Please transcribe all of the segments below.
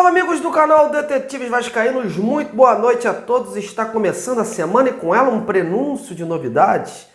Salve amigos do canal Detetives Vascaínos, muito boa noite a todos. Está começando a semana e com ela um prenúncio de novidades.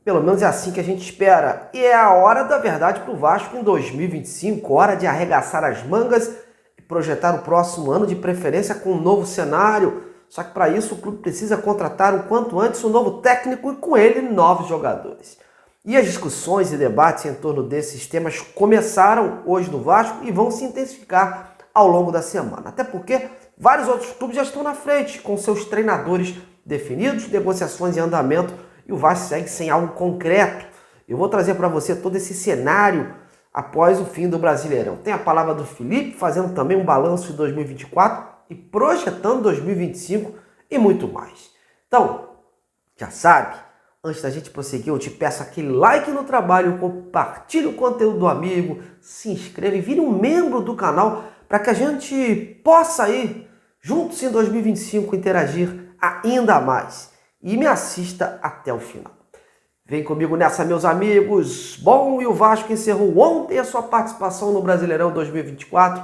Pelo menos é assim que a gente espera. E é a hora da verdade para o Vasco em 2025, hora de arregaçar as mangas e projetar o próximo ano, de preferência com um novo cenário. Só que para isso o clube precisa contratar o quanto antes um novo técnico e com ele novos jogadores. E as discussões e debates em torno desses temas começaram hoje no Vasco e vão se intensificar ao longo da semana. Até porque vários outros clubes já estão na frente, com seus treinadores definidos, negociações em andamento, e o Vasco segue sem algo concreto. Eu vou trazer para você todo esse cenário após o fim do Brasileirão. Tem a palavra do Felipe, fazendo também um balanço de 2024 e projetando 2025 e muito mais. Então, já sabe, antes da gente prosseguir, eu te peço aquele like no trabalho, compartilhe o conteúdo do amigo, se inscreva e vire um membro do canal para que a gente possa ir juntos em 2025 interagir ainda mais. E me assista até o final. Vem comigo nessa, meus amigos. Bom, e o Vasco encerrou ontem a sua participação no Brasileirão 2024,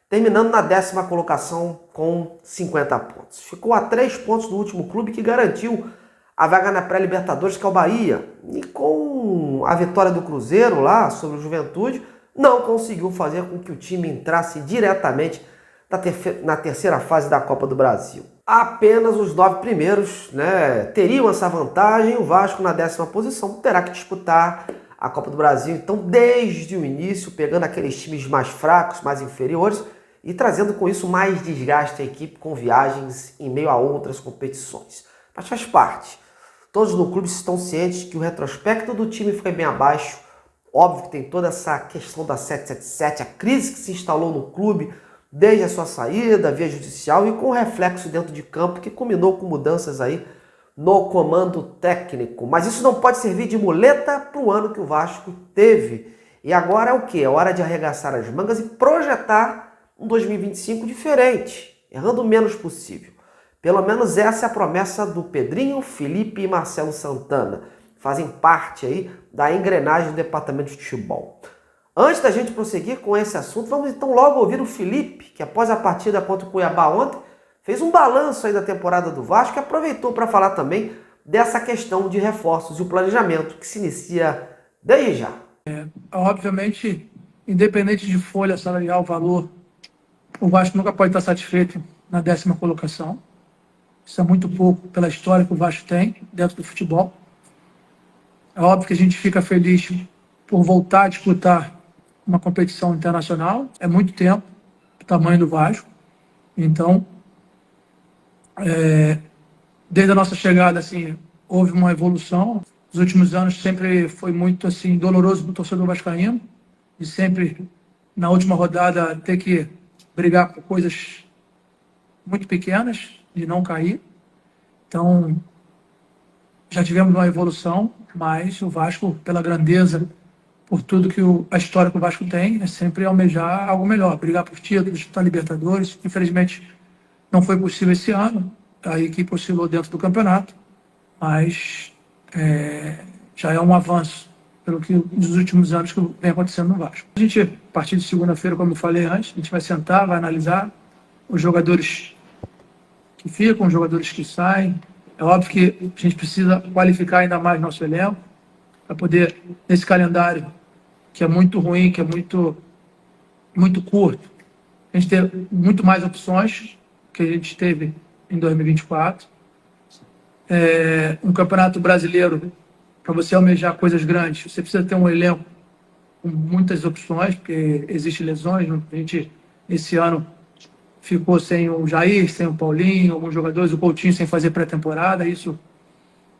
terminando na 10ª colocação com 50 pontos. Ficou a 3 pontos do último clube que garantiu a vaga na pré-Libertadores, que é o Bahia. E com a vitória do Cruzeiro lá sobre o Juventude, não conseguiu fazer com que o time entrasse diretamente na terceira fase da Copa do Brasil. Apenas os 9 primeiros, teriam essa vantagem. O Vasco, na 10ª posição, terá que disputar a Copa do Brasil. Então, desde o início, pegando aqueles times mais fracos, mais inferiores, e trazendo com isso mais desgaste à equipe com viagens em meio a outras competições. Mas faz parte. Todos no clube estão cientes que o retrospecto do time foi bem abaixo. Óbvio que tem toda essa questão da 777, a crise que se instalou no clube desde a sua saída, via judicial, e com reflexo dentro de campo que culminou com mudanças aí no comando técnico. Mas isso não pode servir de muleta para o ano que o Vasco teve. E agora é o quê? É hora de arregaçar as mangas e projetar um 2025 diferente, errando o menos possível. Pelo menos essa é a promessa do Pedrinho, Felipe e Marcelo Santana. Fazem parte aí da engrenagem do departamento de futebol. Antes da gente prosseguir com esse assunto, vamos então logo ouvir o Felipe, que após a partida contra o Cuiabá ontem, fez um balanço aí da temporada do Vasco e aproveitou para falar também dessa questão de reforços e o planejamento que se inicia desde já. Obviamente, independente de folha salarial, valor, o Vasco nunca pode estar satisfeito na 10ª colocação. Isso é muito pouco pela história que o Vasco tem dentro do futebol. É óbvio que a gente fica feliz por voltar a disputar uma competição internacional. É muito tempo, o tamanho do Vasco. Então, desde a nossa chegada, assim, houve uma evolução. Nos últimos anos sempre foi muito assim, doloroso para o torcedor vascaíno. E sempre, na última rodada, ter que brigar por coisas muito pequenas, de não cair. Então, já tivemos uma evolução, mas o Vasco, pela grandeza, por tudo que a história que o Vasco tem, é sempre almejar algo melhor, brigar por títulos, disputar Libertadores. Infelizmente, não foi possível esse ano, a equipe oscilou dentro do campeonato, mas já é um avanço pelo que nos últimos anos que vem acontecendo no Vasco. A gente, a partir de segunda-feira, como eu falei antes, a gente vai sentar, vai analisar os jogadores que ficam, os jogadores que saem. É óbvio que a gente precisa qualificar ainda mais nosso elenco para poder, nesse calendário que é muito ruim, que é muito curto, a gente ter muito mais opções que a gente teve em 2024. Um campeonato brasileiro, para você almejar coisas grandes, você precisa ter um elenco com muitas opções, porque existem lesões. A gente, esse ano, ficou sem o Jair, sem o Paulinho, alguns jogadores, o Coutinho sem fazer pré-temporada. Isso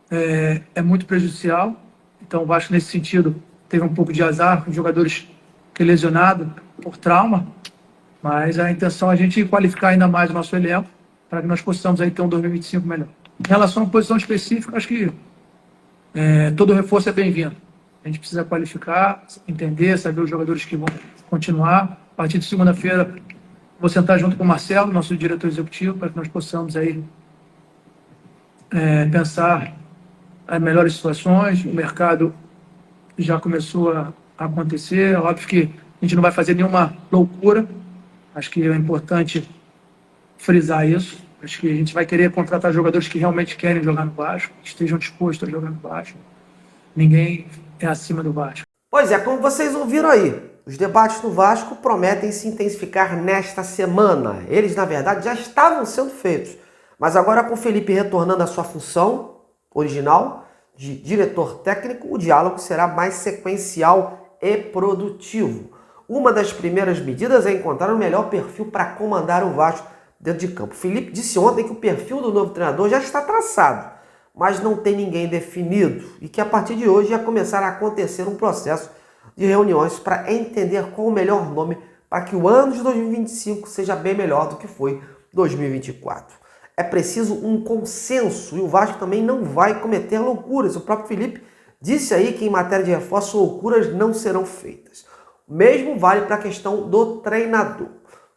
é muito prejudicial. Então, o Vasco, nesse sentido, teve um pouco de azar com jogadores que lesionados por trauma, mas a intenção é a gente qualificar ainda mais o nosso elenco para que nós possamos aí ter um 2025 melhor. Em relação à posição específica, acho que todo reforço é bem-vindo. A gente precisa qualificar, entender, saber os jogadores que vão continuar. A partir de segunda-feira, vou sentar junto com o Marcelo, nosso diretor executivo, para que nós possamos aí pensar as melhores situações. O mercado já começou a acontecer. É óbvio que a gente não vai fazer nenhuma loucura, Acho que é importante frisar isso. Acho que a gente vai querer contratar jogadores que realmente querem jogar no Vasco, que estejam dispostos a jogar no Vasco. Ninguém é acima do Vasco. Pois é, como vocês ouviram aí, os debates no Vasco prometem se intensificar nesta semana. Eles, na verdade, já estavam sendo feitos. Mas agora, com o Felipe retornando à sua função original de diretor técnico, o diálogo será mais sequencial e produtivo. Uma das primeiras medidas é encontrar o melhor perfil para comandar o Vasco dentro de campo. O Felipe disse ontem que o perfil do novo treinador já está traçado, mas não tem ninguém definido e que a partir de hoje ia começar a acontecer um processo de reuniões para entender qual o melhor nome para que o ano de 2025 seja bem melhor do que foi 2024. É preciso um consenso e o Vasco também não vai cometer loucuras. O próprio Felipe disse aí que em matéria de reforço, loucuras não serão feitas. O mesmo vale para a questão do treinador.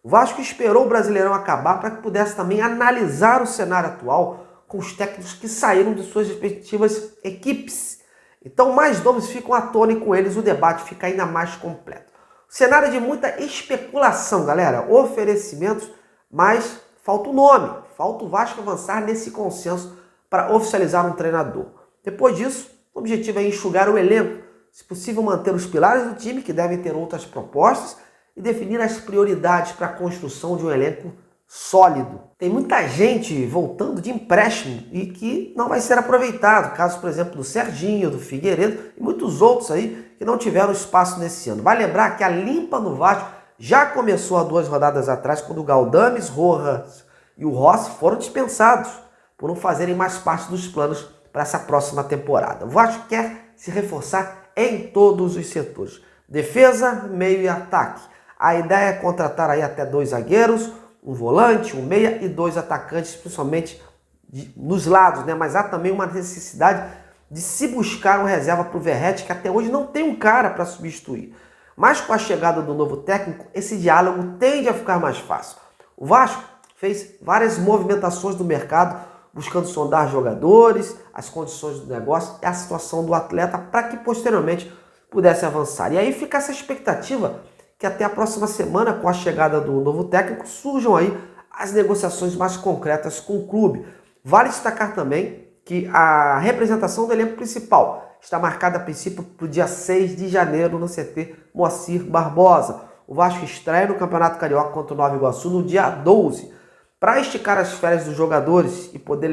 O Vasco esperou o Brasileirão acabar para que pudesse também analisar o cenário atual com os técnicos que saíram de suas respectivas equipes. Então, mais nomes ficam à tona e com eles o debate fica ainda mais completo. O cenário é de muita especulação, galera, oferecimentos, mas falta o nome, falta o Vasco avançar nesse consenso para oficializar um treinador. Depois disso, o objetivo é enxugar o elenco, se possível manter os pilares do time, que devem ter outras propostas, e definir as prioridades para a construção de um elenco sólido. Tem muita gente voltando de empréstimo e que não vai ser aproveitado. Caso, por exemplo, do Serginho, do Figueiredo e muitos outros aí que não tiveram espaço nesse ano. Vai lembrar que a limpa no Vasco já começou há 2 rodadas atrás, quando o Galdames, Rojas e o Rossi foram dispensados por não fazerem mais parte dos planos para essa próxima temporada. O Vasco quer se reforçar em todos os setores. Defesa, meio e ataque. A ideia é contratar aí até 2 zagueiros, um volante, um meia e 2 atacantes, principalmente nos lados, né? Mas há também uma necessidade de se buscar uma reserva para o Verratti, que até hoje não tem um cara para substituir. Mas com a chegada do novo técnico, esse diálogo tende a ficar mais fácil. O Vasco fez várias movimentações do mercado, buscando sondar jogadores, as condições do negócio e a situação do atleta para que posteriormente pudesse avançar. E aí fica essa expectativa que até a próxima semana, com a chegada do novo técnico, surjam aí as negociações mais concretas com o clube. Vale destacar também que a representação do elenco principal está marcada a princípio para o dia 6 de janeiro no CT Moacir Barbosa. O Vasco estreia no Campeonato Carioca contra o Nova Iguaçu no dia 12. Para esticar as férias dos jogadores e poder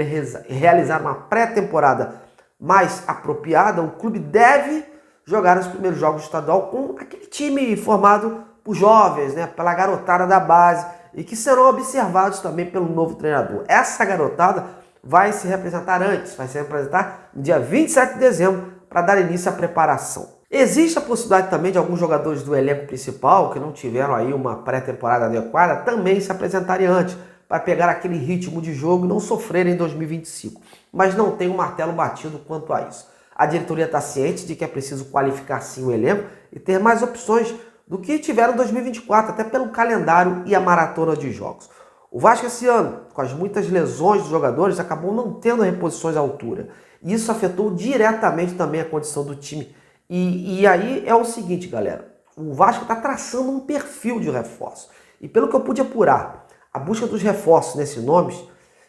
realizar uma pré-temporada mais apropriada, o clube deve jogar os primeiros jogos do estadual com aquele time formado por jovens, né, pela garotada da base e que serão observados também pelo novo treinador. Essa garotada vai se representar antes, vai se representar no dia 27 de dezembro para dar início à preparação. Existe a possibilidade também de alguns jogadores do elenco principal que não tiveram aí uma pré-temporada adequada também se apresentarem antes para pegar aquele ritmo de jogo e não sofrerem em 2025. Mas não tem um martelo batido quanto a isso. A diretoria está ciente de que é preciso qualificar sim o elenco e ter mais opções do que tiveram em 2024, até pelo calendário e a maratona de jogos. O Vasco esse ano, com as muitas lesões dos jogadores, acabou não tendo reposições à altura. E isso afetou diretamente também a condição do time. E aí é o seguinte, galera, o Vasco está traçando um perfil de reforço. E pelo que eu pude apurar, a busca dos reforços nesses nomes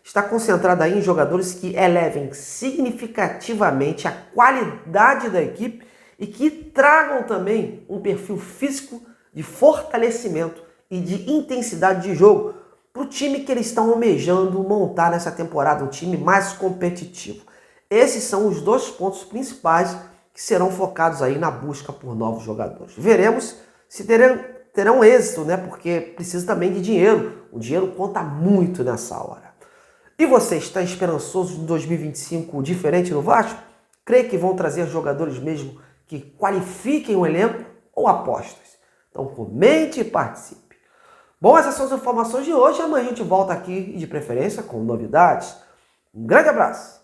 está concentrada aí em jogadores que elevem significativamente a qualidade da equipe e que tragam também um perfil físico de fortalecimento e de intensidade de jogo para o time que eles estão almejando montar nessa temporada, um time mais competitivo. Esses são os 2 pontos principais que serão focados aí na busca por novos jogadores. Veremos se terão êxito, né? Porque precisa também de dinheiro. O dinheiro conta muito nessa hora. E você está esperançoso de 2025 diferente no Vasco? Crê que vão trazer jogadores mesmo que qualifiquem o elenco ou apostas? Então comente e participe. Bom, essas são as informações de hoje. Amanhã a gente volta aqui, de preferência, com novidades. Um grande abraço!